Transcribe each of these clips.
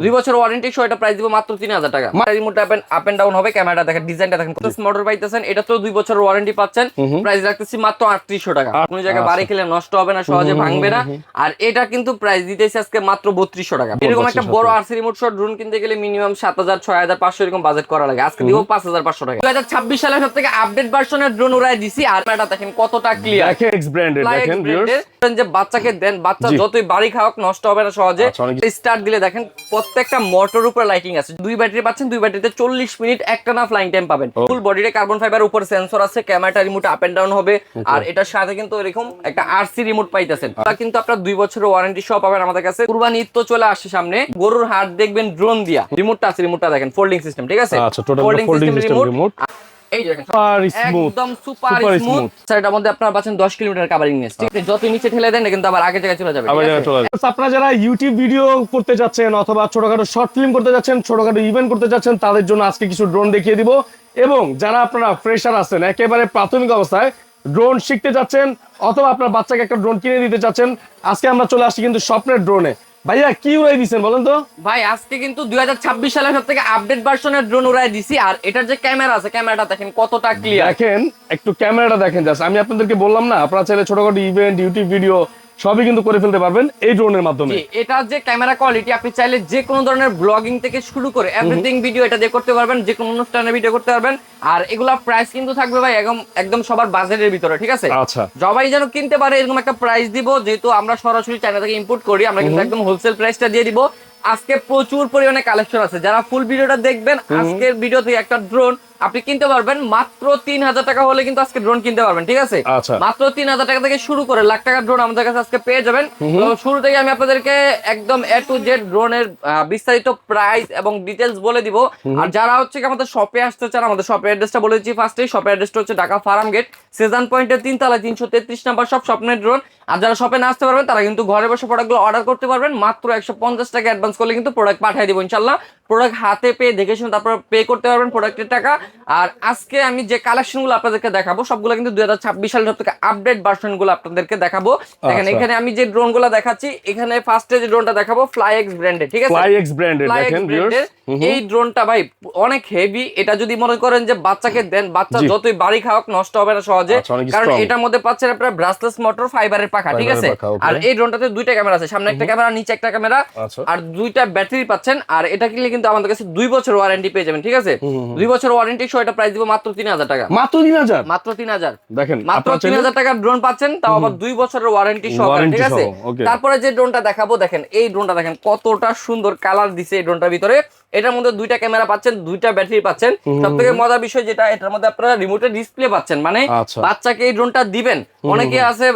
2 বছর ওয়ারেন্টি সহ এটা প্রাইস দিব মাত্র 3000 টাকা। রিমোট আপ এন্ড ডাউন হবে, ক্যামেরাটা দেখেন, ডিজাইনটা দেখেন, কত মোটর পাইতেছেন। এটা তো 2 বছর ওয়ারেন্টি পাচ্ছেন, প্রাইস রাখতেছি মাত্র 3800 টাকা। কোন জায়গায় বাড়ি খেলে নষ্ট হবে না, সহজে ভাঙবে না। আর এটা কিন্তু প্রাইস দিতেছি আজকে মাত্র 3200 টাকা। এরকম একটা বড় আরসি রিমোট সহ ড্রোন কিনতে গেলে মিনিমাম 7000 6500 এরকম বাজেট করা লাগে, আজকে দিব 5500 টাকা। 2026 সালের সবথেকে আপডেট ভার্সনের ড্রোন উড়াই দিছি। আর এটা দেখেন কতটা ক্লিয়ার, দেখেন এক্স ব্র্যান্ডেড, দেখেন ভিউয়ার্স, যে বাচ্চাকে দেন, বাচ্চা যতই বাড়ি খাওয়াক নষ্ট হবে না সহজে। স্টার্ট দিলে দেখেন প্রত্যেকটা মোটর উপর লাইটিং আছে, 2 ব্যাটারি পাচ্ছেন, 2 ব্যাটারিতে 40 মিনিট একটানা ফ্লাইং টাইম পাবেন। ফুল বডিতে কার্বন ফাইবার উপর সেন্সর আছে, ক্যামেরাটা রিমোট আপ এন্ড ডাউন হবে। আর এটার সাথে কিন্তু এরকম একটা আরসি রিমোট পাইতেছেন। এটা কিন্তু আপনারা 2 বছরের ওয়ারেন্টি সহ পাবেন আমাদের কাছে। কুরবানি ঈদ তো চলে আসছে সামনে, গরুর হাট দেখবেন ড্রোন দিয়া। রিমোটটা আছে, রিমোটটা দেখেন ফোল্ডিং সিস্টেম, ঠিক আছে? আচ্ছা, টোটাল ফোল্ডিং সিস্টেম রিমোট। এই দেখেন একদম সুপার স্মুথ। স্যার এটার মধ্যে আপনারা পাচ্ছেন 10 কিলোমিটার কভারিং নেস, ঠিক আছে? যত নিচে ঠেলে দেন কিন্তু আবার আগে জায়গায় চলে যাবে, আপনারা যারা ইউটিউব ভিডিও করতে যাচ্ছেন অথবা ছোটখাটো শর্ট ফিল্ম করতে যাচ্ছেন, ছোটখাটো ইভেন্ট করতে যাচ্ছেন, তাদের জন্য আজকে কিছু ড্রোন দেখিয়ে দিব। এবং যারা আপনারা ফ্রেশার আছেন, একেবারে প্রাথমিক অবস্থায় ড্রোন শিখতে যাচ্ছেন অথবা আপনার বাচ্চাকে একটা ড্রোন কিনে দিতে চাচ্ছেন, আজকে আমরা চলে আসছি কিন্তু স্বপ্নের ড্রোনে। ভাইয়া কি উড়াই দিচ্ছেন বলেন তো? ভাই আজকে কিন্তু 2026 সালের সবথেকে আপডেট ভার্সনের ড্রোন উড়াই দিছি। আর এটার যে ক্যামেরা আছে, ক্যামেরাটা দেখেন কতটা ক্লিয়ার। দেখেন একটু ক্যামেরাটা দেখেন জাস্ট। আমি আপনাদেরকে বললাম না, আপনারা চাইলে ছোটখাটো ইভেন্ট, ইউটিউব ভিডিও সবই কিন্তু করে ফেলতে পারবেন এই ড্রোনের মাধ্যমে। এটার যে ক্যামেরা কোয়ালিটি, আপনি চাইলে যে কোনো ধরনের ব্লগিং থেকে শুরু করে এভরিথিং ভিডিও এটা দিয়ে করতে পারবেন, যে কোনো অনুষ্ঠানের ভিডিও করতে পারবেন। আর এগুলা প্রাইস কিন্তু থাকবে ভাই একদম সবার বাজেটের ভিতরে, ঠিক আছে? আচ্ছা, সবাই যেন কিনতে পারে এরকম একটা প্রাইস দিব। যেহেতু আমরা সরাসরি চায়না থেকে ইম্পোর্ট করি, আমরা কিন্তু একদম হোলসেল প্রাইসটা দিয়ে দিব। আজকে প্রচুর পরিমাণে কালেকশন আছে, যারা ফুল ভিডিওটা দেখবেন আজকের ভিডিও থেকে একটা ড্রোন আপনি কিনতে পারবেন মাত্র 3000 টাকা হলে কিন্তু আজকে ড্রোন কিনতে পারবেন, ঠিক আছে? মাত্র 3000 টাকা থেকে শুরু করে লাখ টাকার ড্রোন আমাদের কাছে আজকে পেয়ে যাবেন। তো শুরু থেকে আমি আপনাদেরকে একদম এ টু জেড ড্রোনের বিস্তারিত প্রাইস এবং ডিটেলস বলে দিব। আর যারা হচ্ছে আমাদের শপে আসতে চান, আমাদের শপের অ্যাড্রেসটা বলে দিচ্ছি ফার্স্টে। শপের অ্যাড্রেসটা হচ্ছে ঢাকা ফার্ম গেট, সেজান পয়েন্টের 3 তলায় 333 নাম্বার শপ, স্বপ্নের ড্রোন। আর যারা শপে না আসতে পারবেন তারা কিন্তু ঘরে বসে প্রোডাক্টগুলো অর্ডার করতে পারবেন। মাত্র 150 টাকা অ্যাডভান্স করলে কিন্তু প্রোডাক্ট পাঠিয়ে দিব ইনশাল্লাহ। প্রোডাক্ট হাতে পেয়ে দেখে শুনে তারপর পে করতে পারবেন প্রোডাক্টের টাকা। আর আজকে আমি যে কালেকশনগুলো আপনাদেরকে দেখাবো সবগুলো কিন্তু 2026 সালের সবথেকে আপডেট ভার্সনগুলো আপনাদেরকে দেখাবো। দেখেন এখানে আমি যে ড্রোনগুলো দেখাচ্ছি, এখানে ফার্স্টে যে ড্রোনটা দেখাবো ফ্লাইএক্স ব্র্যান্ডের, ঠিক আছে? ফ্লাইএক্স ব্র্যান্ডের দেখেন ভিউয়ার্স, এই ড্রোনটা ভাই অনেক হেভি। এটা যদি মনে করেন যে বাচ্চাকে দেন, বাচ্চা যতই বাড়ি খাওয়াক নষ্ট হবে না সহজে, কারণ এটার মধ্যে পাচ্ছেন আপনারা ব্রাসলেস মোটর ফাইবারের পাখা, ঠিক আছে? আর এই ড্রোনটাতে 2টা ক্যামেরা আছে, সামনে একটা ক্যামেরা, নিচে একটা ক্যামেরা, আর 2টা ব্যাটারি পাচ্ছেন। আর এটা কিনলে কিন্তু আমাদের কাছে 2 বছর ওয়ারেন্টি পেয়ে যাবেন, ঠিক আছে? 2 বছর ওয়ারেন্টি সহ এটা প্রাইস দিব মাত্র 3000 টাকা। মাত্র 3000, মাত্র 3000 দেখেন মাত্র 3000 টাকার ড্রোন পাচ্ছেন, তাও আবার 2 বছরের ওয়ারেন্টি সহ, ঠিক আছে? তারপরে যে ড্রোনটা দেখাবো, দেখেন এই ড্রোনটা দেখেন কতটা সুন্দর কালার দিছে এই ড্রোনটার ভিতরে। এটার মধ্যে 2টা ক্যামেরা পাচ্ছেন, 2টা ব্যাটারি পাচ্ছেন। সবথেকে মজার বিষয় যেটা, এটার মধ্যে আপনারা রিমোটের ডিসপ্লে পাচ্ছেন। মানে বাচ্চাকে এই ড্রোনটা দিবেন। অনেকে আছে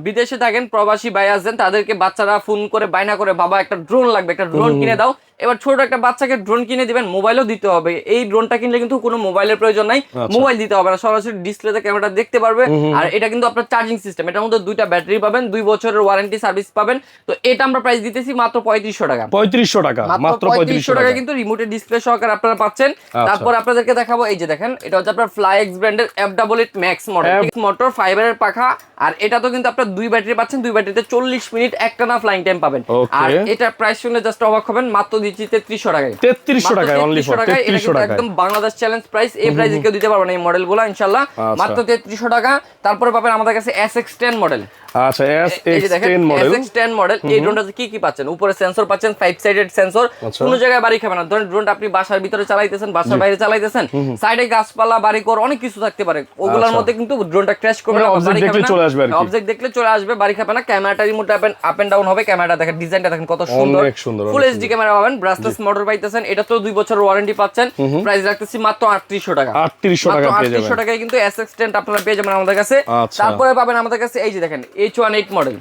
বিদেশে থাকেন, প্রবাসী ভাই আছেন, তাদেরকে বাচ্চারা ফোন করে বায়না করে, বাবা একটা ড্রোন লাগবে, একটা ড্রোন কিনে দাও। এবার ছোট একটা বাচ্চাকে ড্রোন কিনে দিবেন, মোবাইলও দিতে হবে। এই ড্রোনটা কিনলে কিন্তু কোনো মোবাইলের প্রয়োজন নাই, মোবাইল দিতে হবে না, সরাসরি ডিসপ্লেতে ক্যামেরাটা দেখতে পারবে। আর এটা কিন্তু আপনার চার্জিং সিস্টেম, এটার মধ্যে 2টা ব্যাটারি পাবেন, 2 বছরের ওয়ারেন্টি সার্ভিস পাবেন। তো এটা আমরা প্রাইস দিতেছি মাত্র 3500 টাকা। 3500 টাকা, মাত্র 3500 টাকা কিন্তু রিমোটের ডিসপ্লে সহকারে আপনারা পাচ্ছেন। তারপর আপনাদেরকে দেখাবো, এই যে দেখেন এটা হচ্ছে আপনার ফ্লাইএক্স ব্র্যান্ডের F88 Max মডেল, মোটর ফাইবারের পাখা। আর এটা তো কিন্তু আপনারা 2 ব্যাটারি পাচ্ছেন, 2 ব্যাটারিতে 40 মিনিট একটানা ফ্লাইং টাইম পাবেন। আর এটা প্রাইস শুনে জাস্ট অবাক হবেন, মাত্র দিচ্ছি 3300 টাকায়। 3300 টাকা অনলি ফর 3300 টাকা, একদম বাংলাদেশ চ্যালেঞ্জ প্রাইস। এই প্রাইসে কেউ দিতে পারবে না এই মডেলগুলো ইনশাআল্লাহ, মাত্র 3300 টাকা। তারপরে পাবেন আমাদের কাছে SX10 মডেল। আচ্ছা, SX10 মডেল, SX10 মডেল। এই ড্রোনটাতে কি পাচ্ছেন? উপরে সেন্সর পাচ্ছেন, 5 সাইডেড সেন্সর, কোনো জায়গায় বাড়ি খাবে না। ধরেন ড্রোনটা আপনি বাসার ভিতরে চালাইতেছেন, বাসার বাইরে চালাইতেছেন, সাইডে গাছপালা, বাড়িঘর অনেক কিছু থাকতে পারে, ওগুলোর মধ্যে কিন্তু ড্রোনটা ক্র্যাশ করবে না, বাড়ি খাবে না, অবজেক্ট দেখলে চলে আসবে, বাড়ি খাবে না। ক্যামেরাটা রিমোট আপ এন্ড ডাউন হবে, ক্যামেরাটা দেখেন, ডিজাইনটা দেখেন কত সুন্দর, ফুল এইচডি ক্যামেরা পাবেন, ব্রাসলেস মোটর পাইতেছেন। এটা তো 2 বছর ওয়ারেন্টি পাচ্ছেন, প্রাইস রাখতেছি মাত্র 3800 টাকা। 3800 টাকা পেয়ে যাবেন, 3800 টাকায় কিন্তু SX10 আপনারা পেয়ে যাবেন আমাদের কাছে। তারপরে পাবেন আমাদের কাছে এই যে দেখেন H18 মডেল।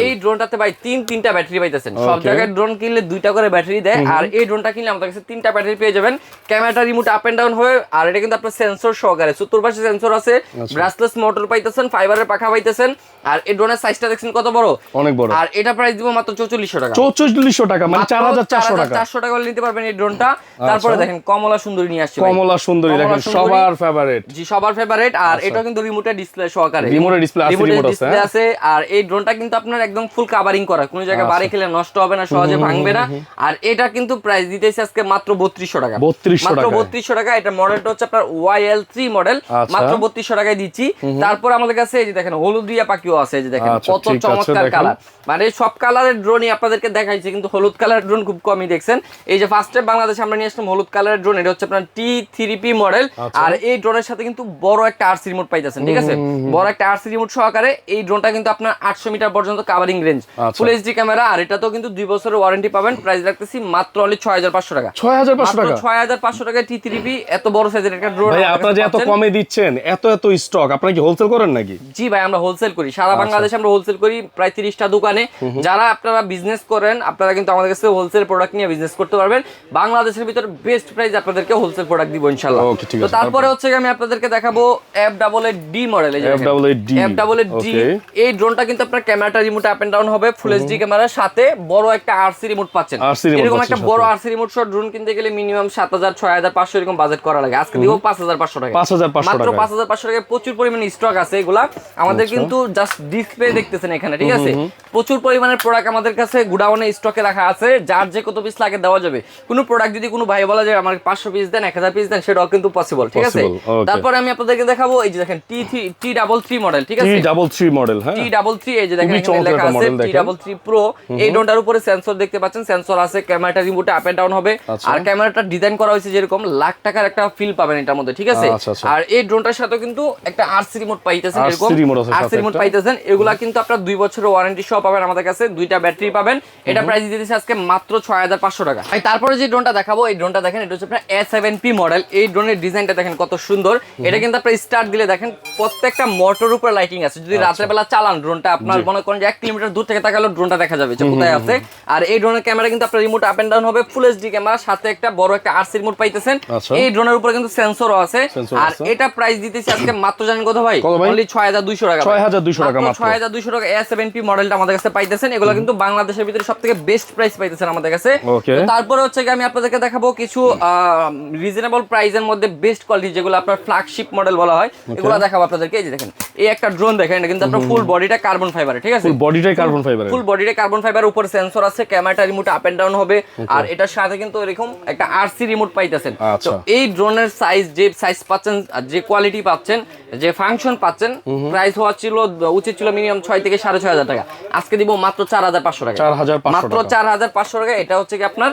এই ড্রোনটাতে ভাই 3টা ব্যাটারি পাইতেছেন। সব জায়গায় ড্রোন কিনলে 2টা করে ব্যাটারি দেয়, আর এই ড্রোনটা কিনলে আমাদের কাছে 3টা ব্যাটারি পেয়ে যাবেন। ক্যামেরাটা রিমোট আপ এন্ড ডাউন হবে, আর এটা কিন্তু আপনার সেন্সর সহকারে, চতুর্পাশে সেন্সর আছে, ব্রাসলেস মোটর পাইতেছেন, ফাইবারের পাখা পাইতেছেন। আর এই ড্রোনের সাইজটা দেখছেন কত বড়, অনেক বড়। আর এটা প্রাইস দিব মাত্র 4400 টাকা। 4400 টাকা মানে 4400 টাকা, 400 টাকা নিতে পারবেন এই ড্রোনটা। তারপরে দেখেন কমলা সুন্দরী নিয়ে আসছে, কমলা সুন্দরী দেখেন, সবার ফেভারিট। জি, সবার ফেভারিট। আর এটা কিন্তু রিমোটের ডিসপ্লে সহকারে, রিমোটের ডিসপ্লে আছে, আর এই ড্রোনটা কিন্তু আপনার একদম ফুল কাভারিং করা, কোনো জায়গায় বাড়ি খেলে নষ্ট হবে না, সহজে ভাঙবে না। আর এটা কিন্তু প্রাইস দিতেছে আজকে মাত্র 3200 টাকা, 3200 মাত্র টাকা। 3200 টাকা। এটা মডেলটা হচ্ছে আপনার YL3 মডেল, মাত্র 3200 টাকায় দিচ্ছি। তারপর আমাদের কাছে এই যে দেখেন হলুদিয়া পাখিও আছে, এই যে দেখেন কত চমৎকার কালার, মানে সব কালারের ড্রোনই আপনাদেরকে দেখাইছে, কিন্তু হলুদ কালারের ড্রোন খুব কমই দেখছেন। এই যে ফার্স্টে বাংলাদেশে আমরা নিয়ে আসলাম হলুদ কালারের ড্রোন, এটা হচ্ছে আপনার T3P মডেল। আর এই ড্রোনের সাথে কিন্তু বড় একটা RC রিমোট পাইতেছেন, ঠিক আছে, বড় একটা RC রিমোট সহকারে এই ড্রোনটা কিন্তু আপনার 800 মিটার পর্যন্ত covering range, full HD camera. আর এটা তো কিন্তু 2 বছরের ওয়ারেন্টি পাবেন। প্রাইস রাখতেছি মাত্র অনলি 6500 টাকা, 6500 টাকা, 6500 টাকায় T3P এত বড় সাইজের একটা ড্রোন। ভাই আপনারা যে এত কমে দিচ্ছেন, এত স্টক, আপনারা কি হোলসেল করেন নাকি? জি ভাই, আমরা হোলসেল করি, সারা বাংলাদেশে আমরা হোলসেল করি প্রায় 30টা দোকানে। যারা আপনারা বিজনেস করেন, আপনারা কিন্তু আমাদের কাছে হোলসেল প্রোডাক্ট নিয়ে বিজনেস করতে পারবেন। বাংলাদেশের ভিতরে বেস্ট প্রাইস আপনাদেরকে হোলসেল প্রোডাক্ট দিব ইনশাআল্লাহ। তো তারপরে হচ্ছে আমি আপনাদেরকে দেখাবো F88D মডেল। এই যে F88D, এই ড্রোনটা কিন্তু আপনার ক্যামেরাটা রিমোট আপ এন্ড ডাউন হবে, ফুল এইচডি ক্যামেরার সাথে বড় একটা RC রিমোট পাচ্ছেন। এরকম একটা বড় RC রিমোট সহ ড্রোন কিনতে গেলে মিনিমাম 7000 6500 এরকম বাজেট করা লাগে। আজকে দিব 5500 টাকা, 5500 মাত্র 5500 টাকায়। প্রচুর পরিমাণে স্টক আছে এগুলা, আমাদের কিন্তু জাস্ট ডিসপ্লে দেখতেছেন এখানে, ঠিক আছে। প্রচুর পরিমাণের প্রোডাক্ট আমাদের কাছে গোডাউনে স্টকে রাখা আছে, যার যে কত পিস লাগে দেওয়া যাবে। কোনো প্রোডাক্ট যদি কোনো ভাই বলা যায় আমার 500 পিস দেন, 1000 পিস দেন, সেটাও কিন্তু পসিবল, ঠিক আছে। তারপরে আমি আপনাদেরকে দেখাবো এই যে দেখেন T33 মডেল, ঠিক আছে, T33 মডেল। হ্যাঁ, T33, এই যে দেখেন এখানে লেখা আছে T33 Pro। এই ড্রোনটার উপরে সেন্সর দেখতে পাচ্ছেন, সেন্সর আছে, ক্যামেরাটা রিমোটে আপ এন্ড ডাউন হবে। আর ক্যামেরাটা ডিজাইন করা হয়েছে যেরকম, লাখ টাকার একটা ফিল পাবেন এটার মধ্যে, ঠিক আছে। আর এই ড্রোনটার সাথে কিন্তু একটা RC রিমোট পাইতেছেন, এরকম RC রিমোট পাইতেছেন। এগুলা কিন্তু আপনারা 2 বছরের ওয়ারেন্টি সহ পাবেন আমাদের কাছে, 2টা ব্যাটারি পাবেন। এটা প্রাইস দিতেছে আজকে মাত্র 6500 টাকা। আর তারপরে যে ড্রোনটা দেখাবো, এই ড্রোনটা দেখেন, এটা হচ্ছে আপনার A7P মডেল। এই ড্রোনের ডিজাইনটা দেখেন কত সুন্দর। এটা কিন্তু আপনারা স্টার্ট দিলে দেখেন প্রত্যেকটা মোটর উপরে লাইটিং আছে। যদি রাতের বেলা চালান ড্রোনটা, আপনার মনে করেন যে 1 কিলোমিটার দূর থেকে তাকালেও ড্রোনটা দেখা যাবে যে কোথায় আছে। আর এই ড্রোনের ক্যামেরা কিন্তু আপনার রিমোট আপ এন্ড ডাউন হবে, ফুল এইচডি ক্যামেরা, সাথে একটা বড় একটা RC রিমোট পাইতেছেন। এই ড্রোনের উপরে কিন্তু সেন্সরও আছে। আর এটা প্রাইস দিতেছি আজকে মাত্র জানেন কত ভাই? অনলি 6200 টাকা, 6200 টাকা, মাত্র 6200 টাকা A7P মডেলটা আমাদের কাছে পাইতেছেন। এগুলো কিন্তু বাংলাদেশের ভিতরে সবথেকে বেস্ট প্রাইস পাইতেছেন আমাদের কাছে। তো তারপরে হচ্ছে আমি আপনাদেরকে দেখাবো কিছু রিজনেবল প্রাইসের মধ্যে বেস্ট কোয়ালিটি, যেগুলো আপনার ফ্ল্যাগশিপ মডেল বলা হয়, এগুলো দেখাবো আপনাদেরকে। এই যে দেখেন, এই একটা ড্রোন দেখেন, এটা কিন্তু আপনার ফুল বডিটা কার্বন ফাইবারে, ঠিক আছে, ফুল বডিটাই কার্বন ফাইবার, ফুল বডিটা কার্বন ফাইবার, উপরে সেন্সর আছে, ক্যামেরাটা রিমোট আপ এন্ড ডাউন হবে। আর এটার সাথে কিন্তু এরকম একটা RC রিমোট পাইতেছেন। তো এই ড্রোনের সাইজ, যে সাইজ পাচ্ছেন, যে কোয়ালিটি পাচ্ছেন, যে ফাংশন পাচ্ছেন, প্রাইস হওয়া ছিল উচিত ছিল মিনিমাম 6 থেকে 6500 টাকা। আজকে দিব মাত্র 4500 টাকা, মাত্র 4500 টাকা। এটা হচ্ছে কি আপনার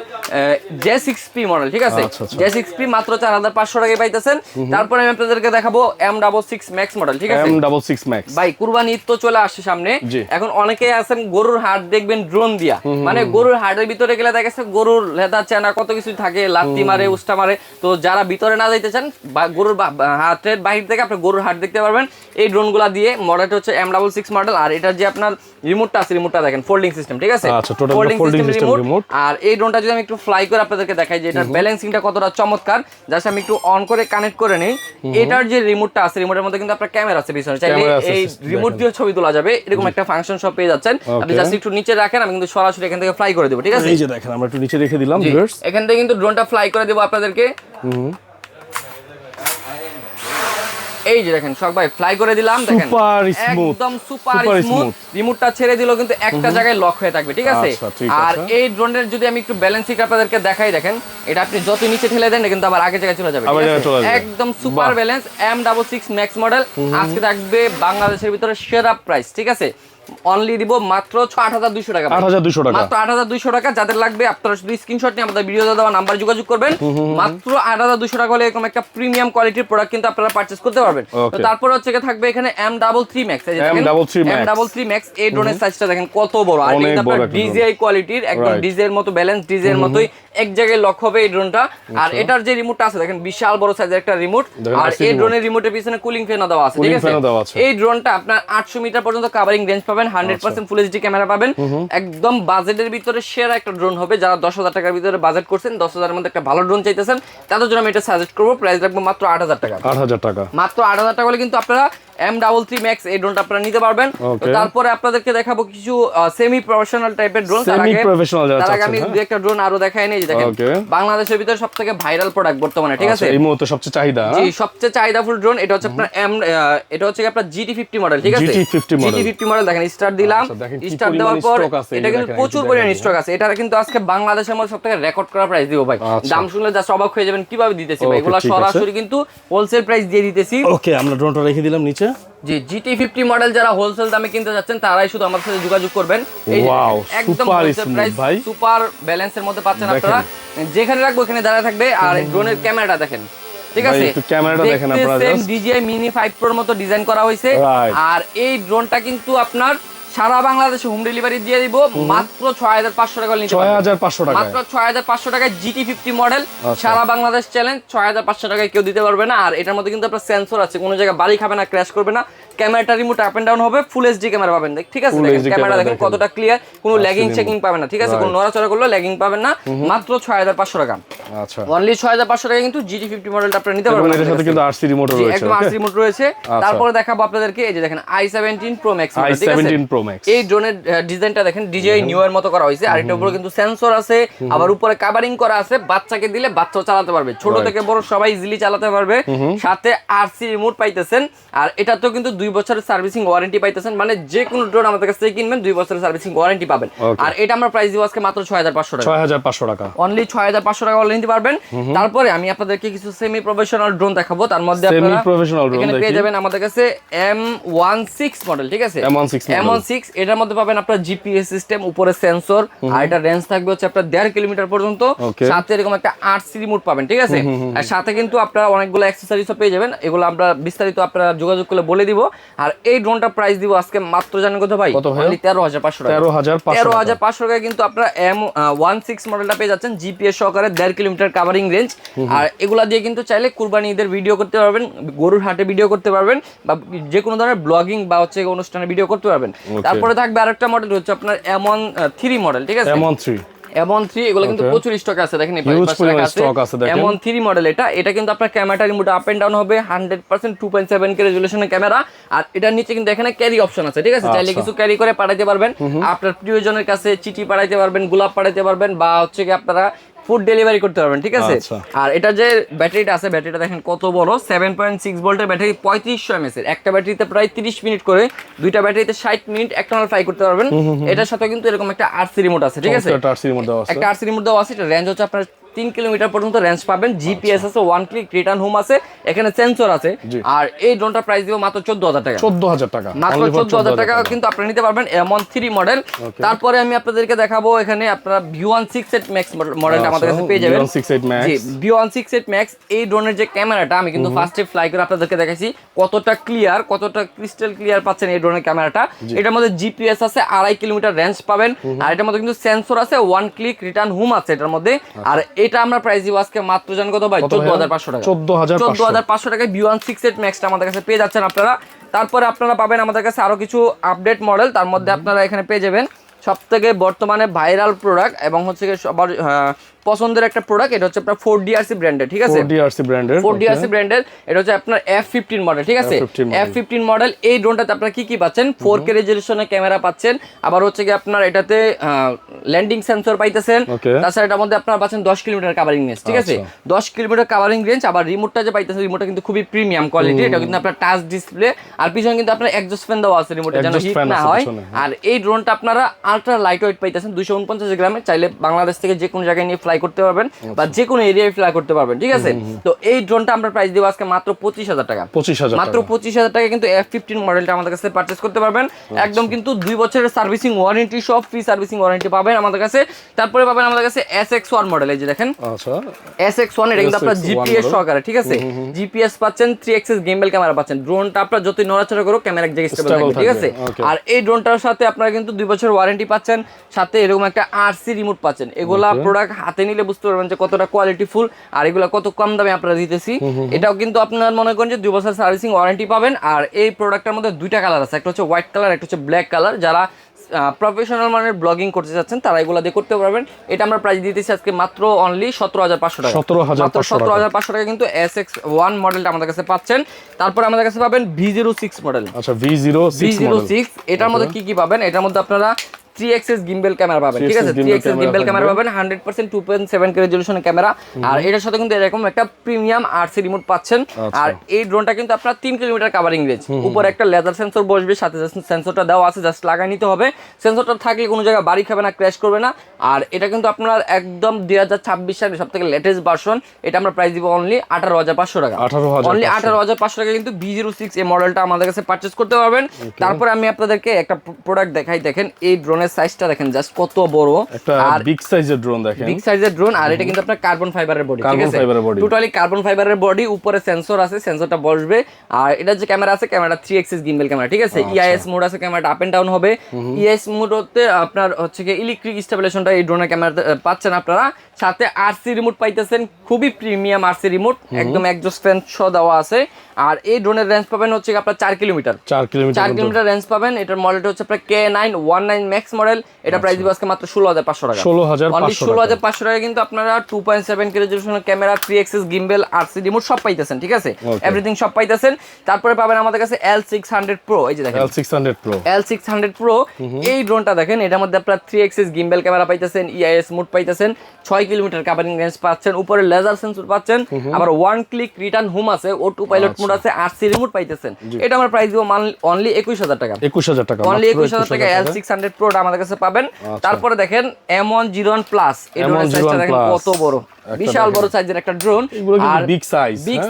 J6P মডেল, ঠিক আছে, J6P মাত্র 4500 টাকায় পাইতেছেন। তারপরে আমি আপনাদেরকে দেখাবো M66 Max মডেল, ঠিক আছে, M66 Max। ভাই কুরবানি ঈদ তো চলে আসছে সামনে, এখন অনেকেই আছেন গরুর হাট দেখবেন ড্রোন দিয়া, মানে গরুর হাটের ভিতরে গেলে দেখা গেছে গরুর লেদা চেনা কত কিছু থাকে, লাত্তি মারে, উস্টা মারে। তো যারা ভিতরে না যাইতে চান, গরুর হাটের বাহির থেকে আপনি গরুর হাট দেখতে পারবেন এই ড্রোনগুলা দিয়ে। মডেলটা হচ্ছে M66 মডেল। আর এটার যে আপনার রিমোটটা আছে, রিমোটটা দেখেন ফোল্ডিং সিস্টেম, ঠিক আছে, ফোল্ডিং সিস্টেম রিমোট। আর এই ড্রোনটা যদি আমি একটু ফ্লাই করে আপনাদেরকে দেখাই যে এটার ব্যালেন্সিংটা কতটা চমৎকার, জাস্ট আমি একটু অন করে কানেক্ট করে নেই। এটার যে রিমোটটা আছে, রিমোটের মধ্যে কিন্তু আপনার ক্যামেরা আছে পিছনে, চাইলে এই রিমোট দিয়ে ছবি তোলা যাবে, এরকম একটা ফাংশন সব পেয়ে যাচ্ছেন। আপনি জাস্ট একটু নিচে রাখেন, আমি কিন্তু সরাসরি এখান থেকে ফ্লাই করে দেব, ঠিক আছে। এই যে দেখেন, আমরা একটু নিচে রেখে দিলাম, এখান থেকে কিন্তু ড্রোনটা ফ্লাই করে দেব আপনাদেরকে। এই যে দেখেন শখ ভাই, ফ্লাই করে দিলাম, দেখেন একদম সুপার স্মুথ। রিমোটটা ছেড়ে দিলো কিন্তু একটা জায়গায় লক হয়ে থাকবে, ঠিক আছে। আর এই ড্রোনের যদি আমি একটু ব্যালেন্সিং আপনাদেরকে দেখাই, দেখেন এটা আপনি যত নিচে ঠেলে দেন কিন্তু আবার আগের জায়গায় চলে যাবে, একদম super balance. M66 Max model আজকে থাকবে বাংলাদেশের ভিতরে সেরা প্রাইস, ঠিক আছে। অনলি দিব মাত্র 8200 টাকা, 8200 টাকা, মাত্র 8200 টাকা। যাদের লাগবে আপনারা শুধু স্ক্রিনশট নিয়ে আমাদের ভিডিওতে দেওয়া নাম্বার যোগাযোগ করবেন। মাত্র 8200 টাকা হলে এরকম একটা প্রিমিয়াম কোয়ালিটির প্রোডাক্ট কিন্তু আপনারা পারচেজ করতে পারবেন। তো তারপর হচ্ছে থাকবে এখানে M33 Max, এই যে দেখেন M33 Max, এই ড্রোনের সাইজটা দেখেন কত বড়। আর এটা আপনার DJI কোয়ালিটির, একদম DJI এর মতো ব্যালেন্স, DJI এর মতোই এক জায়গায় লক হবে এই ড্রোনটা। আর এটার যে রিমোটটা আছে দেখেন বিশাল বড় সাইজের একটা রিমোট। আর এই ড্রোনের রিমোটের পিছনে কুলিং ফ্যানও দেওয়া আছে, ঠিক আছে। এই ড্রোনটা আপনার 800 মিটার পর্যন্ত কভারিং রেঞ্জ পাবেন, 100% ফুল এইচডি ক্যামেরা পাবেন। একদম বাজেটের ভিতরে সেরা একটা ড্রোন হবে। যারা 10000 টাকার ভিতরে বাজেট করছেন, 10000 এর মধ্যে একটা ভালো ড্রোন চাইতেছেন, তাদের জন্য আমি এটা সাজেস্ট করব। প্রাইস রাখবো মাত্র 8000 টাকা, 8000 টাকা, মাত্র 8000 টাকা হলে কিন্তু আপনারা M33 Max এই ড্রোনটা আপনারা নিতে পারবেন। তো তারপরে আপনাদেরকে দেখাবো কিছু সেমি প্রফেশনাল টাইপের ড্রোন। তার আগে আমি দুই একটা ড্রোন আরো দেখাই নেই, যে দেখেন বাংলাদেশের ভিতরে সবথেকে ভাইরাল প্রোডাক্ট বর্তমানে, ঠিক আছে, এই মুহূর্তে সবচেয়ে চাহিদা, জি সবচেয়ে চাহিদাফুল ড্রোন। এটা হচ্ছে আপনার এটা হচ্ছে আপনার GT50 মডেল, ঠিক আছে, GT50 মডেল। দেখেন স্টার্ট দিলাম, স্টার্ট দেওয়ার পর এটা কিন্তু প্রচুর পরিমাণে স্টক আছে। এটা কিন্তু আজকে বাংলাদেশের মধ্যে সবথেকে রেকর্ড করা প্রাইস দিব ভাই। দাম শুনলে জাস্ট অবাক হয়ে যাবেন কিভাবে দিতেছি ভাই, এগুলা সরাসরি কিন্তু হোলসেল প্রাইস দিয়ে দিতেছি। ওকে, আমরা ড্রোনটা রেখে দিলাম নিচে। জি GT50 মডেল যারা হোলসেল দামে কিনতে যাচ্ছেন তারাই শুধু আমাদের সাথে যোগাযোগ করবেন। এই একদম হোলসেল প্রাইস, সুপার ব্যালেন্সের মধ্যে পাচ্ছেন আপনারা। যেখানে রাখবো এখানে দাঁড়ায় থাকবে। আর ড্রোনের ক্যামেরাটা দেখেন, ঠিক আছে, একটু ক্যামেরাটা দেখেন আপনারা, সেম DJI Mini 5 Pro মতো ডিজাইন করা হয়েছে। আর এই ড্রোনটা কিন্তু আপনার সারা বাংলাদেশে হোম ডেলিভারি দিয়ে দিব মাত্র 6500 টাকা নিতে পারবেন। 6500 টাকা, মাত্র 6500 টাকায় GT50 মডেল, সারা বাংলাদেশ চ্যালেঞ্জ। 6500 টাকায় কেউ দিতে পারবে না। আর এটার মধ্যে কিন্তু আপনার সেন্সর আছে, কোনো জায়গায় বাড়ি খাবে না, ক্র্যাশ করবে না। ক্যামেরাটা রিমোট আপ এন্ড ডাউন হবে, ফুল এইচডি ক্যামেরা পাবেন, ঠিক আছে, ক্যামেরা দেখেন কতটা ক্লিয়ার, কোনো ল্যাগিং চেকিং পাবেন না, ঠিক আছে, কোনো নড়াচড়া করলে ল্যাগিং পাবেন না। মাত্র 6500 টাকা, আচ্ছা অনলি 6500 টাকা কিন্তু GT50 মডেলটা আপনারা নিতে পারবেন। এর সাথে কিন্তু RC রিমোট রয়েছে, একদম RC রিমোট রয়েছে। তারপরে দেখাবো আপনাদেরকে এই যে দেখেন i17 Pro Max মডেল, ঠিক আছে, i17 Pro Max। এই ড্রোনের ডিজাইনটা দেখেন DJI নিউ এর মতো করা হয়েছে। আর এটার উপরে কিন্তু সেন্সর আছে, আবার উপরে কভারিং করা আছে, বাচ্চাকে দিলে বাচ্চাও চালাতে পারবে, ছোট থেকে বড় সবাই ইজিলি চালাতে পারবে। সাথে RC রিমোট পাইতেছেন। আর এটাতেও কিন্তু 2 বছরের সার্ভিসিং ওয়ারেন্টি পাইতেছেন, মানে যে কোনো ড্রোন আমাদের কাছ থেকে কিনবেন 2 বছরের সার্ভিসিং ওয়ারেন্টি পাবেন। আর এটা আমরা প্রাইস দিব আজকে মাত্র 6500 টাকা, 6500 টাকা, অনলি 6500 টাকা অনলাইন নিতে পারবেন। তারপরে আমি আপনাদেরকে কিছু সেমি প্রফেশনাল ড্রোন দেখাবো। তার মধ্যে আপনারা এখানে পেয়ে যাবেন আমাদের কাছে M16 মডেল, ঠিক আছে, M16 এটার মধ্যে পাবেন আপনার GPS সিস্টেম, উপরে সেন্সর, আর এটা রেঞ্জ থাকবে হচ্ছে আপনার 1.5 কিলোমিটার পর্যন্ত। সাথে এরকম একটা RC রিমোট পাবেন, ঠিক আছে। আর সাথে কিন্তু আপনারা অনেকগুলো অ্যাকসেসরিজও পেয়ে যাবেন, এগুলো আমরা বিস্তারিত আপনারা যোগাযোগ করলে বলে দিব। আর এই ড্রোনটা প্রাইস দিব আজকে মাত্র জানেন কত ভাই, অনলি 13500 টাকা, 13500 টাকায় কিন্তু আপনারা M16 মডেলটা পেয়ে যাচ্ছেন, GPS সহকারে 1.5 কিলোমিটার কভারিং রেঞ্জ। আর এগুলা দিয়ে কিন্তু চাইলে কুরবানি ঈদের ভিডিও করতে পারবেন, গরুর হাটে ভিডিও করতে পারবেন, বা যে কোনো ধরনের ব্লগিং বা হচ্ছে অনুষ্ঠানে ভিডিও করতে পারবেন। তারপরে থাকবে আরেকটা মডেল হচ্ছে আপনার M3 মডেল, ঠিক আছে, M3 এগুলো কিন্তু প্রচুর স্টক আছে, দেখেন M3 মডেল। এটা কিন্তু আপনার ক্যামেরাটা রিমোট আপ এন্ড ডাউন হবে, 100% 2.7K রেজোলিউশনের ক্যামেরা। আর এটার নিচে কিন্তু এখানে ক্যারি অপশন আছে, ঠিক আছে, চাইলে কিছু ক্যারি করে পাঠাইতে পারবেন, আপনার প্রিয়জনের কাছে চিঠি পাঠাইতে পারবেন, গোলাপ পাঠাইতে পারবেন, বা হচ্ছে কি আপনারা ফুড ডেলিভারি করতে পারবেন, ঠিক আছে। আর এটা যে ব্যাটারিটা আছে, ব্যাটারিটা দেখেন কত বড়, 7.6 ভোল্টের ব্যাটারি, 3500 mAh এর। একটা ব্যাটারিতে প্রায় 30 মিনিট করে, দুইটা ব্যাটারিতে 60 মিনিট একটানা ফ্লাই করতে পারবেন। এটার সাথে কিন্তু এরকম একটা RC রিমোট আছে, ঠিক আছে, একটা RC রিমোট দেওয়া আছে। এটা রেঞ্জ হচ্ছে আপনার 3 কিলোমিটার পর্যন্ত রেঞ্জ পাবেন। GPS আছে, 1 ক্লিক রিটার্ন হোম আছে, এখানে সেন্সর আছে। আর এই ড্রোনটা প্রাইস দিব মাত্র 14000 টাকা, 14000 টাকা, মাত্র 14000 টাকা কিন্তু আপনারা নিতে পারবেন M3 মডেল। তারপরে আমি আপনাদেরকে দেখাবো এখানে আপনারা V168 Max মডেলটা আমাদের কাছে পেয়ে যাবেন। জি V168 Max এই ড্রোনের যে ক্যামেরাটা আমি কিন্তু ফার্স্টে ফ্লাই করে আপনাদেরকে দেখাইছি, কতটা ক্লিয়ার, কতটা ক্রিস্টাল ক্লিয়ার পাচ্ছেন এই ড্রোনের ক্যামেরাটা। এটার মধ্যে GPS আছে, 2.5 কিলোমিটার রেঞ্জ পাবেন। আর এটার মধ্যে কিন্তু সেন্সর আছে, 1 ক্লিক রিটার্ন হোম আছে এটার মধ্যে। আর এটা আমরা প্রাইস দিব আজকে মাত্র জানেন কত ভাই, 14500 টাকা, 14500 টাকায় V168 Maxটা আমাদের কাছে পেয়ে যাচ্ছেন আপনারা। তারপরে আপনারা পাবেন আমাদের কাছে আরো কিছু আপডেট মডেল। তার মধ্যে আপনারা এখানে পেয়ে যাবেন সবথেকে বর্তমানে ভাইরাল প্রোডাক্ট এবং হচ্ছে সবার পছন্দের একটা প্রোডাক্ট, এটা হচ্ছে আপনার 4DRC ব্র্যান্ডের, ঠিক আছে, 4DRC ব্র্যান্ডের। এটা হচ্ছে আপনার F15 মডেল, ঠিক আছে, F15 মডেল। এই ড্রোনটাতে আপনারা কি কি পাচ্ছেন, 4K রেজোলিউশনের ক্যামেরা পাচ্ছেন, আবার হচ্ছে কি আপনার এটাতে ল্যান্ডিং সেন্সর পাইতেছেন। তাছাড়া এটার মধ্যে আপনারা পাচ্ছেন 10 কিলোমিটার কভারিং রেঞ্জ, ঠিক আছে, 10 কিলোমিটার কভারিং রেঞ্জ। আবার রিমোটটা যে পাইতেছেন, রিমোটটা কিন্তু খুবই প্রিমিয়াম কোয়ালিটি, এটা কিন্তু আপনার টাচ ডিসপ্লে। আর পিছনে কিন্তু আপনার এক্সজস্ট ফ্যান দেওয়া আছে রিমোটে, যেন হিট না হয়। আর এই ড্রোনটা আপনারা আলট্রা লাইট ওয়েট পাইতেছেন, 249 গ্রামে। চাইলে বাংলাদেশ থেকে যে কোনো জায়গায় নিয়ে ফ্লাই করতে পারবেন, বা যে কোনো এরিয়ায় ফ্লাই করতে পারবেন, ঠিক আছে। তো এই ড্রোনটা আমরা প্রাইস দেব আজকে মাত্র 25000 টাকা, মাত্র 25000 টাকা কিন্তু F15 মডেলটা আমাদের কাছে পারচেজ করতে পারবেন। একদম কিন্তু 2 বছরের সার্ভিসিং ওয়ারেন্টি সহ, ফ্রি সার্ভিসিং ওয়ারেন্টি পাবেন আমাদের কাছে। তারপরে পাবেন আমাদের কাছে SX1 মডেল, এই যে দেখেন, আচ্ছা SX1, এটা কিন্তু আপনার GPS সহকারে, ঠিক আছে, GPS পাচ্ছেন, 3 axis গিম্বল ক্যামেরা পাচ্ছেন। ড্রোনটা আপনার যতই নড়াচড়া করো ক্যামেরা এক জায়গায় স্টেবল থাকবে, ঠিক আছে। আর এই ড্রোনটার সাথে আপনারা কিন্তু 2 বছর ওয়ারেন্টি পাচ্ছেন, সাথে এরকম একটা RC রিমোট পাচ্ছেন। এগুলা প্রোডাক্ট হাতে নিলে বুঝতে পারবেন যে কতটা কোয়ালিটিফুল, আর এগুলা কত কম দামে আপনারা দিতেছি। এটাও কিন্তু আপনার মনে করেন যে 2 বছর সার্ভিসিং ওয়ারেন্টি পাবেন। আর এই প্রোডাক্টের মধ্যে দুইটা কালার আছে, একটা হচ্ছে হোয়াইট কালার, একটা হচ্ছে ব্ল্যাক কালার। যারা প্রফেশনাল মানের ব্লগিং করতে চাচ্ছেন তারা এগুলো দিয়ে করতে পারবেন। এটা আমরা প্রাইস দিতেছি আজকে মাত্র অনলি 17,500 টাকা। 17,500 টাকা কিন্তু SX1 মডেলটা আমাদের কাছে পাচ্ছেন। তারপর আমাদের কাছে পাবেন V06 মডেল। আচ্ছা V06 এটার মধ্যে কি কি পাবেন? এটার মধ্যে আপনারা 3x's gimbal ক্যামেরা পাবেন, ঠিক আছে? 3x's gimbal ক্যামেরা পাবেন, 100% 2.7K রেজোলিউশনের ক্যামেরা। আর এটার সাথে কিন্তু এরকম একটা প্রিমিয়াম RC রিমোট পাচ্ছেন। আর এই ড্রোনটা কিন্তু আপনার 3 কিলোমিটার কভারিং রেঞ্জ, উপরে একটা লেজার সেন্সর বসবে, সাথে সেন্সরটা দেওয়া আছে, জাস্ট লাগাই নিতে হবে। সেন্সরটা থাকলে কোনো জায়গায় বাড়ি খাবে না, ক্র্যাশ করবে না। আর এটা কিন্তু আপনার একদম 2026 সালের সবথেকে লেটেস্ট ভার্সন। এটা আমরা প্রাইস দিব অনলি 18,500 টাকা। অনলি 18,500 টাকা কিন্তু V06 এই মডেলটা আমাদের কাছে পারচেজ করতে পারবেন। তারপর আমি আপনাদেরকে একটা প্রোডাক্ট দেখাই। দেখেন এই ড্রোনের সাইজটা দেখেন জাস্ট কত বড়, আর বিগ সাইজের ড্রোন দেখেন, বিগ সাইজের ড্রোন। আর এটা কিন্তু আপনার কার্বন ফাইবারের বডি, ঠিক আছে? টোটালি কার্বন ফাইবারের বডি, উপরে সেন্সর আছে, সেন্সরটা বসবে। আর এটা যে ক্যামেরা আছে, ক্যামেরা 3x's gimbal ক্যামেরা, ঠিক আছে? EIS মোড আছে, ক্যামেরাটা আপ এন্ড ডাউন হবে। EIS মোডতে আপনার হচ্ছে কি ইলেকট্রিক স্টেবিলাইজেশনটা এই ড্রোনের ক্যামেরাতে পাচ্ছেন আপনারা। সাথে RC রিমোট পাইতেছেন, খুবই প্রিমিয়াম RC রিমোট, একদম এক্সজস্ট ফ্যান সহ দেওয়া আছে। আর এই ড্রোনের রেঞ্জ পাবেন হচ্ছে আপনার 4 কিলোমিটার 4 কিলোমিটার রেঞ্জ পাবেন। এটার মডেলটা হচ্ছে আপনার K919 ম্যাক্স মডেল। এটা প্রাইস দিব আজকে মাত্র 16,500 টাকা। 16,500 টাকা কিন্তু আপনারা 2.7K রেজোলিউশনের camera, 3x's gimbal, RC remote সব পাইতেছেন, ঠিক আছে? এভরিথিং সব পাইতেছেন। তারপরে পাবেন আমাদের কাছে L600 Pro। এই যে দেখেন L600 Pro এই ড্রোনটা দেখেন, এটার মধ্যে আপনারা 3x's gimbal ক্যামেরা পাইতেছেন, EIS মোড পাইতেছেন, 6 কিলোমিটার কভারিং রেঞ্জ পাচ্ছেন, উপরে লেজার সেন্সর পাচ্ছেন, আবার ওয়ান ক্লিক রিটার্ন হোম আছে, অটো পাইলট মোড আছে, RC রিমোট পাইতেছেন। এটা আমরা প্রাইস দিব অনলি 21,000 টাকা। অনলি 21,000 টাকা L600 Pro আমাদের কাছে পাবেন। তারপরে দেখেন M101 প্লাস, এই ড্রোনের সাইজটা দেখেন কত বড়, বিশাল বড় সাইজের একটা ড্রোন। আর বিগ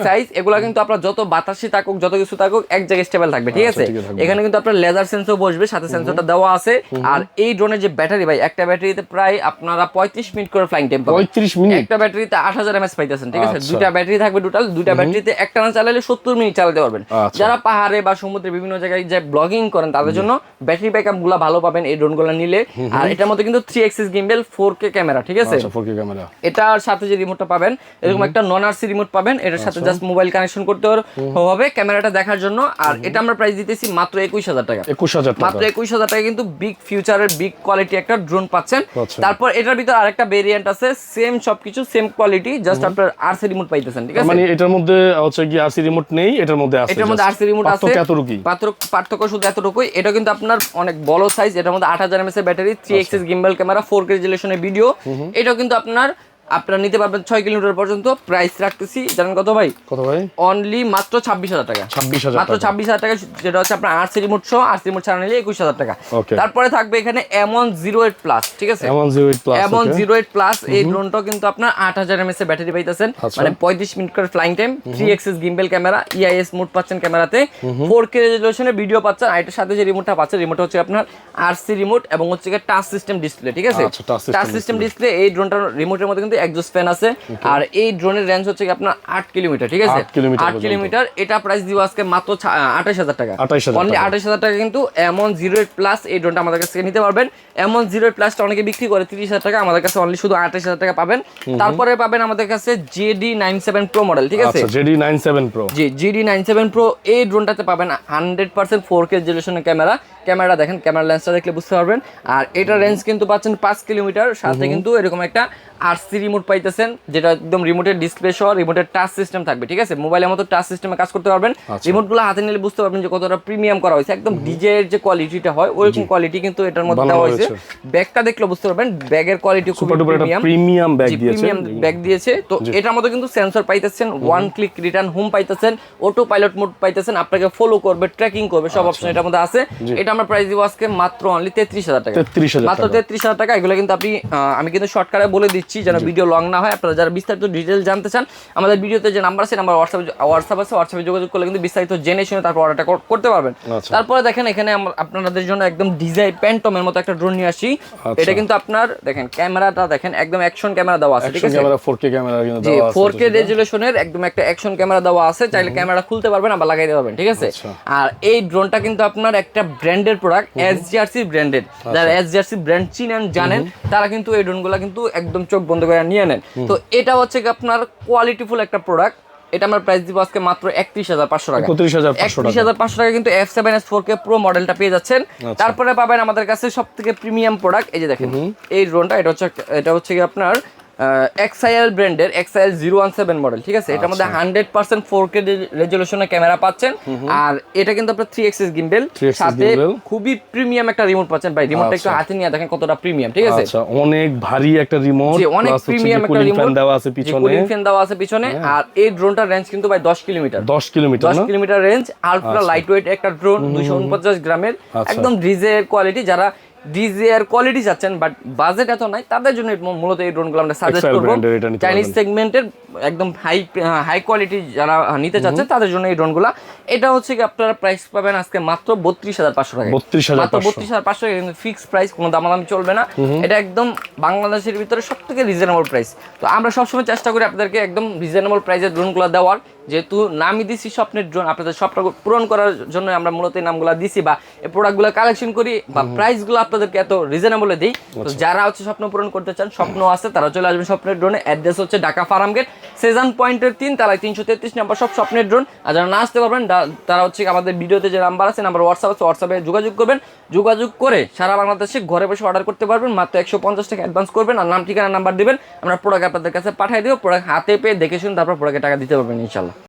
সাইজ এগুলা কিন্তু আপনার যত বাতাসি থাকুক, যত কিছু থাকুক, এক জায়গায় স্টেবল থাকবে, ঠিক আছে? এখানে কিন্তু আপনার লেজার সেন্সর বসবে, সাথে সেন্সরটা দেওয়া আছে। আর এই ড্রোনের যে ব্যাটারি ভাই, একটা ব্যাটারিতে প্রায় আপনারা 35 মিনিট করে ফ্লাইং টাইম পাবেন। 35 মিনিট একটা ব্যাটারিতে 8000 mAh পাইতেছেন, ঠিক আছে? দুইটা ব্যাটারি থাকবে টোটাল, দুইটা ব্যাটারিতে একটানা চালালে 70 মিনিট চালাতে পারবেন। যারা পাহাড়ে বা সমুদ্রে বিভিন্ন জায়গায় যে ব্লগিং করেন তাদের জন্য ব্যাটারি ব্যাকআপ গুলা ভালো পাবেন এই ড্রোনগুলো নিলে। আর এটার মধ্যে কিন্তু 3x's gimbal 4K ক্যামেরা, ঠিক আছে? 4K camera. এটার সাথে যে রিমোটটা পাবেন, এরকম একটা নন RC রিমোট পাবেন। এটার সাথে জাস্ট মোবাইল কানেকশন করতে হবে ক্যামেরাটা দেখার জন্য। আর এটা আমরা প্রাইস দিতেছি মাত্র 21,000 টাকা। মাত্র 21,000 টাকা কিন্তু বিগ ফিউচারের বিগ কোয়ালিটি একটা ড্রোন পাচ্ছেন। তারপর এটার ভিতর আরেকটা ভেরিয়েন্ট আছে, সেম সবকিছু সেম কোয়ালিটি, জাস্ট আপনার RC রিমোট পাইতেছেন, ঠিক আছে? মানে এটার মধ্যে হচ্ছে কি RC রিমোট নেই, এটার মধ্যে আছে, এটার মধ্যে RC রিমোট আছে। পার্থক্য শুধু এতটুকুই। এটা কিন্তু আপনার অনেক বড় সাইজ, এটার মধ্যে 8000 mAh battery, 3x's gimbal camera, 4K রেজোলিউশনের ভিডিও। এটাও কিন্তু আপনারা নিতে পারবেন 6 কিলোমিটার পর্যন্ত। প্রাইস রাখতেছি জানেন কত ভাই? অনলি মাত্র 26,000 টাকা। মাত্র 26,000 টাকা, যেটা হচ্ছে আপনার RC রিমোট সহ, RC রিমোট ছাড়া নিলে 21,000 টাকা। তারপরে থাকবে এখানে M108 প্লাস, ঠিক আছে? M108 প্লাস এই ড্রোনটা কিন্তু আপনার 8000 mAh ব্যাটারি পাইতেছেন, মানে 35 মিনিট করে flying time, 3x's gimbal camera, EIS mode পাচ্ছেন ক্যামেরাতে, 4K রেজোলিউশনের ভিডিও পাচ্ছেন। আর এটার সাথে যে রিমোটটা পাচ্ছেন, রিমোট হচ্ছে আপনার RC রিমোট এবং হচ্ছে টাচ সিস্টেম ডিসপ্লে, ঠিক আছে? Touch system display. এই ড্রোনটার রিমোটের মধ্যে কিন্তু এক্সজস্ট ফ্যান আছে। আর এই ড্রোনের রেঞ্জ হচ্ছে আপনার 8 কিলোমিটার, ঠিক আছে? 8 কিলোমিটার। এটা প্রাইস দিব আজকে মাত্র 28,000 টাকা। অনলি 28,000 টাকা কিন্তু M108 প্লাস এই ড্রোনটা আমাদের কাছে নিতে পারবেন। M108 প্লাসটা অনেকে বিক্রি করে 30,000 টাকা, আমাদের কাছে অনলি শুধু 28,000 টাকা পাবেন। তারপরে পাবেন আমাদের কাছে JD97 Pro মডেল, ঠিক আছে? JD97 Pro, জি JD97 Pro এই ড্রোনটাতে পাবেন 100% 4K রেজোলিউশনের ক্যামেরা দেখেন, ক্যামেরা লেন্সটা দেখলে বুঝতে পারবেন। আর এটার রেঞ্জ কিন্তু পাচ্ছেন 5 কিলোমিটার, সাথে কিন্তু এরকম একটা RC রিমোট পাইতেছেন, যেটা একদম রিমোটের ডিসপ্লে সহ, রিমোটের টাচ সিস্টেম থাকবে, ঠিক আছে? মোবাইলের মতো টাচ সিস্টেমে কাজ করতে পারবেন। রিমোটগুলো হাতে নিলে বুঝতে পারবেন যে কতটা প্রিমিয়াম করা হয়েছে, একদম ডিজে এর যে কোয়ালিটিটা হয় ওইরকম কোয়ালিটি কিন্তু এটার মধ্যে দেওয়া হয়েছে। ব্যাগটা দেখলে বুঝতে পারবেন, ব্যাগের কোয়ালিটি খুব প্রিমিয়াম ব্যাগ দিয়েছে। তো এটার মধ্যে কিন্তু সেন্সর পাইতেছেন, ওয়ান ক্লিক রিটার্ন হোম পাইতেছেন, অটো পাইলট মোড পাইতেছেন, আপনাকে ফলো করবে, ট্র্যাকিং করবে, সব অপশন এটার মধ্যে আছে। এটা আমরা প্রাইস দিব আজকে মাত্র অনলি 33,000 টাকা। মাত্র 33,000 টাকা। এগুলো কিন্তু আমি কিন্তু শর্টকাটে বলে দিচ্ছি যেন ভিডিও লং না হয়। আপনারা যারা বিস্তারিত ডিটেইলস জানতে চান, আমাদের ভিডিওতে যে নাম্বার আছে, নাম্বার হোয়াটসঅ্যাপ আছে, হোয়াটসঅ্যাপে যোগাযোগ করলে কিন্তু বিস্তারিত জেনে শুনে তারপর অর্ডারটা করতে পারবেন। তারপরে দেখেন এখানে আপনাদের জন্য একদম ডিজাইন প্যান্টমের মতো একটা ড্রোন নিয়ে আসি। এটা কিন্তু আপনার দেখেন ক্যামেরাটা দেখেন একদম অ্যাকশন ক্যামেরা দেওয়া আছে, ঠিক আছে? 4K ক্যামেরা কিন্তু দেওয়া আছে, 4K রেজোলিউশনের একদম একটা অ্যাকশন ক্যামেরা দেওয়া আছে। চাইলে ক্যামেরা খুলতে পারবেন, আবার লাগাইতে পারবেন, ঠিক আছে? আর এই ড্রোনটা কিন্তু আপনার একটা ব্র্যান্ডের প্রোডাক্ট, SGRC ব্র্যান্ডেড। যারা SGRC ব্র্যান্ড চিনেন জানেন, তারা কিন্তু এই ড্রোনগুলো কিন্তু একদম চোখ বন্ধ করে নিয়ে নেন। তো এটা হচ্ছে আপনার কোয়ালিটিফুল একটা প্রোডাক্ট, এটা আমরা প্রাইস দিব আজকে মাত্র 31,500 টাকা। 31,500 টাকা। 31,500 টাকা কিন্তু F7s 4K Pro মডেলটা পেয়ে যাচ্ছেন। তারপরে পাবেন আমাদের কাছে সবথেকে প্রিমিয়াম প্রোডাক্ট, এই যে দেখেন এই ড্রোনটা, এটা হচ্ছে কি আপনার XIL ব্র্যান্ডের XIL 017 মডেল, ঠিক আছে। এটার মধ্যে 100% 4K রেজোলিউশনের ক্যামেরা পাচ্ছেন, আর এটা কিন্তু আপনার 3 axis gimbal, সাথে খুবই প্রিমিয়াম একটা রিমোট পাচ্ছেন। ভাই রিমোটটা একটু হাতে নিয়ে দেখেন কতটা প্রিমিয়াম, ঠিক আছে। আচ্ছা, অনেক ভারী একটা রিমোট, অনেক প্রিমিয়াম একটা রিমোট, ফ্যান দেওয়া আছে পিছনে, কুলিং ফ্যান দেওয়া আছে পিছনে। আর এই ড্রোনটার রেঞ্জ কিন্তু ভাই 10 kilometre, 10 kilometre range. Ultra light weight একটা ড্রোন, 249 গ্রামের, একদম ডিজের কোয়ালিটি। যারা ডিজিআর কোয়ালিটি চাচ্ছেন বাট বাজেট এত নাই, তাদের জন্য মূলত এই ড্রোনগুলো আমরা সাজেস্ট করব। চাইনিজ সেগমেন্টের একদম হাই কোয়ালিটি যারা নিতে চাচ্ছেন তাদের জন্য এই ড্রোনগুলো। এটা হচ্ছে কি আপনারা প্রাইস পাবেন আজকে মাত্র 32,500 টাকা, মাত্র 32,500 টাকা, কিন্তু ফিক্সড প্রাইস, কোনো দামাদামি চলবে না। এটা একদম বাংলাদেশের ভিতরে সবথেকে রিজনেবল প্রাইস। তো আমরা সবসময় চেষ্টা করি আপনাদেরকে একদম রিজনেবল প্রাইসের ড্রোনগুলো দেওয়ার, যেহেতু নামই দিছি স্বপ্নের ড্রোন, আপনাদের স্বপ্ন পূরণ করার জন্য আমরা মূলত এই নামগুলো দিছি বা এই প্রোডাক্টগুলো কালেকশন করি বা প্রাইসগুলো আপনাদেরকে এত রিজনেবলে দিই। তো যারা হচ্ছে স্বপ্ন পূরণ করতে চান, স্বপ্ন আছে, তারা চলে আসবেন স্বপ্নের ড্রোনে। অ্যাড্রেস হচ্ছে ঢাকা ফার্ম গেট, সেজান পয়েন্টের 3 তলায় 333 নাম্বার, সব স্বপ্নের ড্রোন। আর যারা না আসতে পারবেন তারা হচ্ছে আমাদের ভিডিওতে যে নাম্বার আছে, নাম্বার হোয়াটসঅ্যাপ আছে, হোয়াটসঅ্যাপে যোগাযোগ করবেন। যোগাযোগ করে সারা বাংলাদেশে ঘরে বসে অর্ডার করতে পারবেন। মাত্র 150 টাকা অ্যাডভান্স করবেন আর নাম ঠিকানা নাম্বার দিবেন, আমরা প্রোডাক্ট আপনাদের কাছে পাঠিয়ে দেবো। প্রোডাক্ট হাতে পেয়ে দেখে শুনে তারপর প্রোডাক্টে টাকা দিতে পারবেন ইনশাল্লাহ।